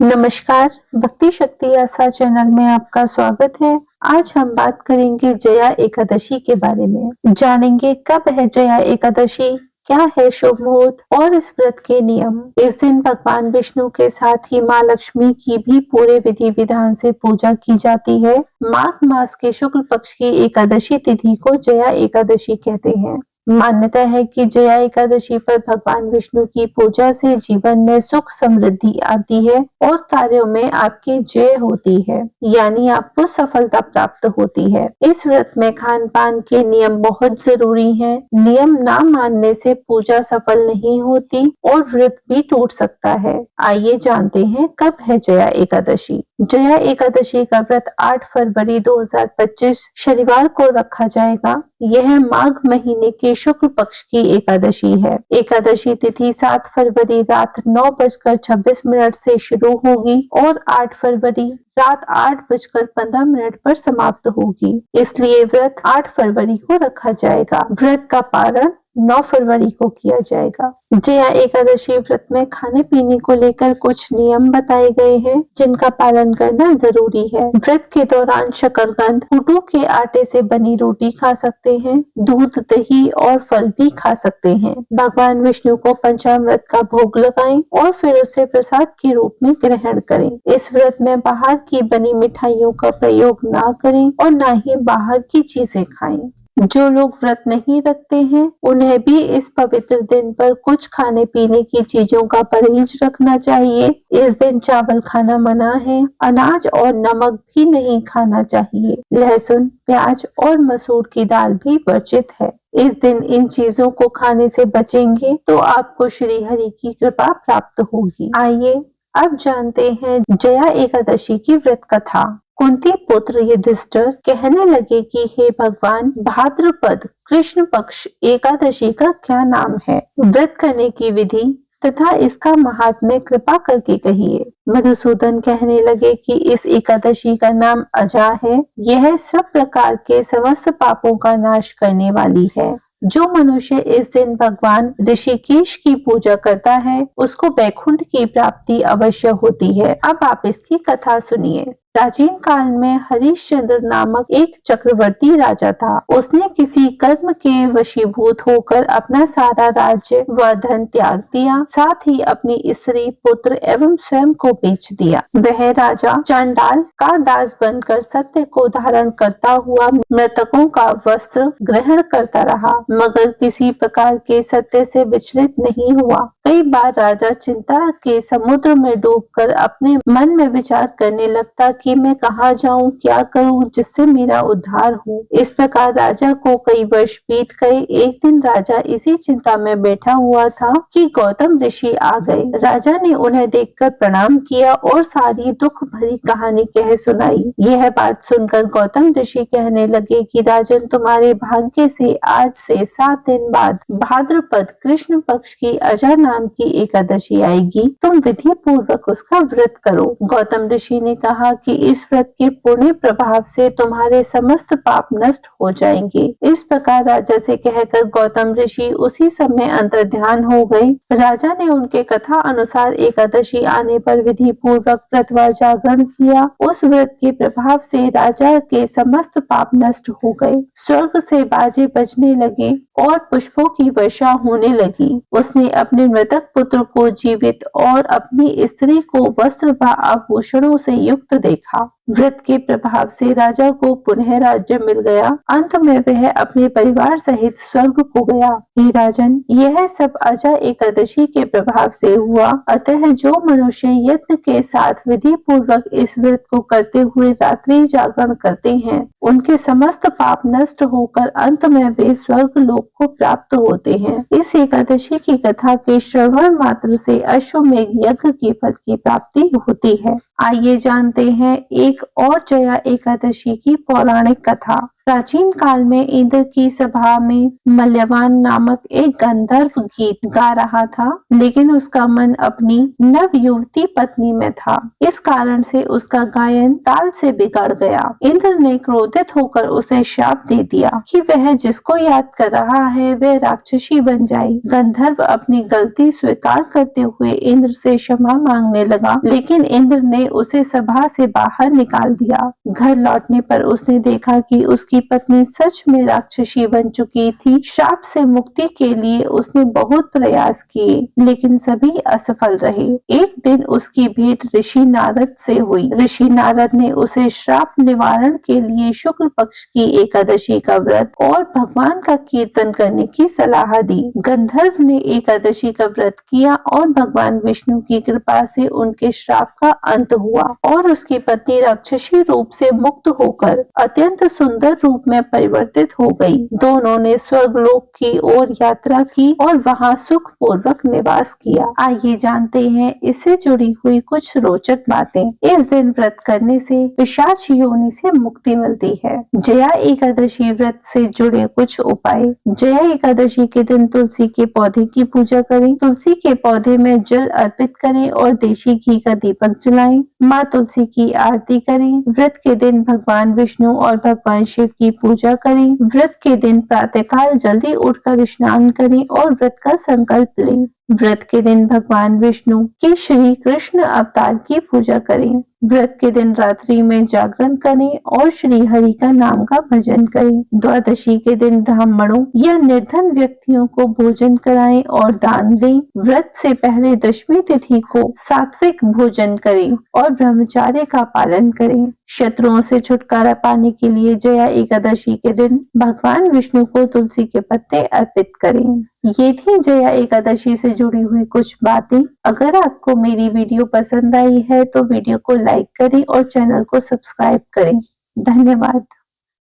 नमस्कार, भक्ति शक्ति आस्था चैनल में आपका स्वागत है। आज हम बात करेंगे जया एकादशी के बारे में। जानेंगे कब है जया एकादशी, क्या है शुभ मुहूर्त और इस व्रत के नियम। इस दिन भगवान विष्णु के साथ ही माँ लक्ष्मी की भी पूरे विधि विधान से पूजा की जाती है। माघ मास के शुक्ल पक्ष की एकादशी तिथि को जया एकादशी कहते हैं। मान्यता है कि जया एकादशी पर भगवान विष्णु की पूजा से जीवन में सुख समृद्धि आती है और कार्यों में आपकी जय होती है, यानी आपको सफलता प्राप्त होती है। इस व्रत में खान पान के नियम बहुत जरूरी हैं। नियम ना मानने से पूजा सफल नहीं होती और व्रत भी टूट सकता है। आइए जानते हैं कब है जया एकादशी। जया एकादशी का व्रत 8 फरवरी 2025 शनिवार को रखा जाएगा। यह माघ महीने के शुक्ल पक्ष की एकादशी है। एकादशी तिथि 7 फरवरी रात 9:26 से शुरू होगी और 8 फरवरी रात 8:15 पर समाप्त होगी। इसलिए व्रत 8 फरवरी को रखा जाएगा। व्रत का पारण 9 फरवरी को किया जाएगा। जया एकादशी व्रत में खाने पीने को लेकर कुछ नियम बताए गए हैं जिनका पालन करना जरूरी है। व्रत के दौरान शकरकंद, ऊँटों के आटे से बनी रोटी खा सकते हैं। दूध, दही और फल भी खा सकते हैं। भगवान विष्णु को पंचामृत का भोग लगाएं और फिर उसे प्रसाद के रूप में ग्रहण करें। इस व्रत में बाहर की बनी मिठाइयों का प्रयोग ना करें और ना ही बाहर की चीजें खाएं। जो लोग व्रत नहीं रखते हैं उन्हें भी इस पवित्र दिन पर कुछ खाने पीने की चीजों का परहेज रखना चाहिए। इस दिन चावल खाना मना है। अनाज और नमक भी नहीं खाना चाहिए। लहसुन, प्याज और मसूर की दाल भी वर्जित है। इस दिन इन चीजों को खाने से बचेंगे तो आपको श्री हरि की कृपा प्राप्त होगी। आइए अब जानते हैं जया एकादशी की व्रत कथा। कुंती पुत्र युधिष्ठिर कहने लगे कि हे भगवान, भाद्रपद कृष्ण पक्ष एकादशी का क्या नाम है? व्रत करने की विधि तथा इसका महात्म्य कृपा करके कहिए। मधुसूदन कहने लगे कि इस एकादशी का नाम अजा है। यह सब प्रकार के समस्त पापों का नाश करने वाली है। जो मनुष्य इस दिन भगवान ऋषिकेश की पूजा करता है उसको वैकुंठ की प्राप्ति अवश्य होती है। अब आप इसकी कथा सुनिए। प्राचीन काल में हरिश्चंद्र नामक एक चक्रवर्ती राजा था। उसने किसी कर्म के वशीभूत होकर अपना सारा राज्य व धन त्याग दिया, साथ ही अपनी स्त्री, पुत्र एवं स्वयं को बेच दिया। वह राजा चांडाल का दास बनकर सत्य को धारण करता हुआ मृतकों का वस्त्र ग्रहण करता रहा, मगर किसी प्रकार के सत्य से विचलित नहीं हुआ। कई बार राजा चिंता के समुद्र में डूबकर अपने मन में विचार करने लगता कि मैं कहाँ जाऊं, क्या करूं जिससे मेरा उद्धार हो। इस प्रकार राजा को कई वर्ष बीत गए। एक दिन राजा इसी चिंता में बैठा हुआ था कि गौतम ऋषि आ गए। राजा ने उन्हें देखकर प्रणाम किया और सारी दुख भरी कहानी कह सुनाई। यह बात सुनकर गौतम ऋषि कहने लगे कि राजन, तुम्हारे भाग्य से आज से 7 दिन बाद भाद्रपद कृष्ण पक्ष की अजा नाम की एकादशी आएगी। तुम विधि पूर्वक उसका व्रत करो। गौतम ऋषि ने कहा कि इस व्रत के पुण्य प्रभाव से तुम्हारे समस्त पाप नष्ट हो जाएंगे। इस प्रकार राजा से कहकर गौतम ऋषि उसी समय अंतर्ध्यान हो गए। राजा ने उनके कथा अनुसार एकादशी आने पर विधि पूर्वक व्रत व जागरण किया। उस व्रत के प्रभाव से राजा के समस्त पाप नष्ट हो गए। स्वर्ग से बाजे बजने लगे और पुष्पों की वर्षा होने लगी। उसने अपने मृतक पुत्र को जीवित और अपनी स्त्री को वस्त्र व आभूषणों से युक्त देखा। व्रत के प्रभाव से राजा को पुनः राज्य मिल गया। अंत में वह अपने परिवार सहित स्वर्ग को गया। हे राजन, यह सब अजा एकादशी के प्रभाव से हुआ। अतः जो मनुष्य यत्न के साथ विधि पूर्वक इस व्रत को करते हुए रात्रि जागरण करते हैं, उनके समस्त पाप नष्ट होकर अंत में वे स्वर्ग लोक को प्राप्त होते हैं। इस एकादशी की कथा के श्रवण मात्र से अश्वमेघ यज्ञ के फल की प्राप्ति होती है। आइए जानते हैं एक और जया एकादशी की पौराणिक कथा। प्राचीन काल में इंद्र की सभा में मल्यवान नामक एक गंधर्व गीत गा रहा था, लेकिन उसका मन अपनी नव युवती पत्नी में था। इस कारण से उसका गायन ताल से बिगड़ गया। इंद्र ने क्रोधित होकर उसे श्राप दे दिया कि वह जिसको याद कर रहा है वह राक्षसी बन जाए। गंधर्व अपनी गलती स्वीकार करते हुए इंद्र से क्षमा मांगने लगा, लेकिन इंद्र ने उसे सभा से बाहर निकाल दिया। घर लौटने पर उसने देखा कि उसकी पत्नी सच में राक्षसी बन चुकी थी। श्राप से मुक्ति के लिए उसने बहुत प्रयास किए, लेकिन सभी असफल रहे। एक दिन उसकी भेंट ऋषि नारद से हुई। ऋषि नारद ने उसे श्राप निवारण के लिए शुक्ल पक्ष की एकादशी का व्रत और भगवान का कीर्तन करने की सलाह दी। गंधर्व ने एकादशी का व्रत किया और भगवान विष्णु की कृपा से उनके श्राप का अंत हुआ और उसकी पत्नी राक्षसी रूप से मुक्त होकर अत्यंत सुंदर रूप में परिवर्तित हो गई। दोनों ने स्वर्गलोक की ओर यात्रा की और वहां सुख पूर्वक निवास किया। आइए जानते हैं इससे जुड़ी हुई कुछ रोचक बातें। इस दिन व्रत करने से पिशाच योनि से मुक्ति मिलती है। जया एकादशी व्रत से जुड़े कुछ उपाय। जया एकादशी के दिन तुलसी के पौधे की पूजा करें। तुलसी के पौधे में जल अर्पित करें और देशी घी का दीपक जलाएं। माँ तुलसी की आरती करें। व्रत के दिन भगवान विष्णु और भगवान शिव की पूजा करें। व्रत के दिन प्रातःकाल जल्दी उठकर स्नान करें और व्रत का संकल्प लें। व्रत के दिन भगवान विष्णु के श्री कृष्ण अवतार की पूजा करें। व्रत के दिन रात्रि में जागरण करें और श्री हरि का नाम का भजन करें। द्वादशी के दिन ब्राह्मणों या निर्धन व्यक्तियों को भोजन कराएं और दान दें। व्रत से पहले दशमी तिथि को सात्विक भोजन करें और ब्रह्मचर्य का पालन करें। शत्रुओं से छुटकारा पाने के लिए जया एकादशी के दिन भगवान विष्णु को तुलसी के पत्ते अर्पित करें। ये थी जया एकादशी से जुड़ी हुई कुछ बातें। अगर आपको मेरी वीडियो पसंद आई है तो वीडियो को लाइक करें और चैनल को सब्सक्राइब करें। धन्यवाद।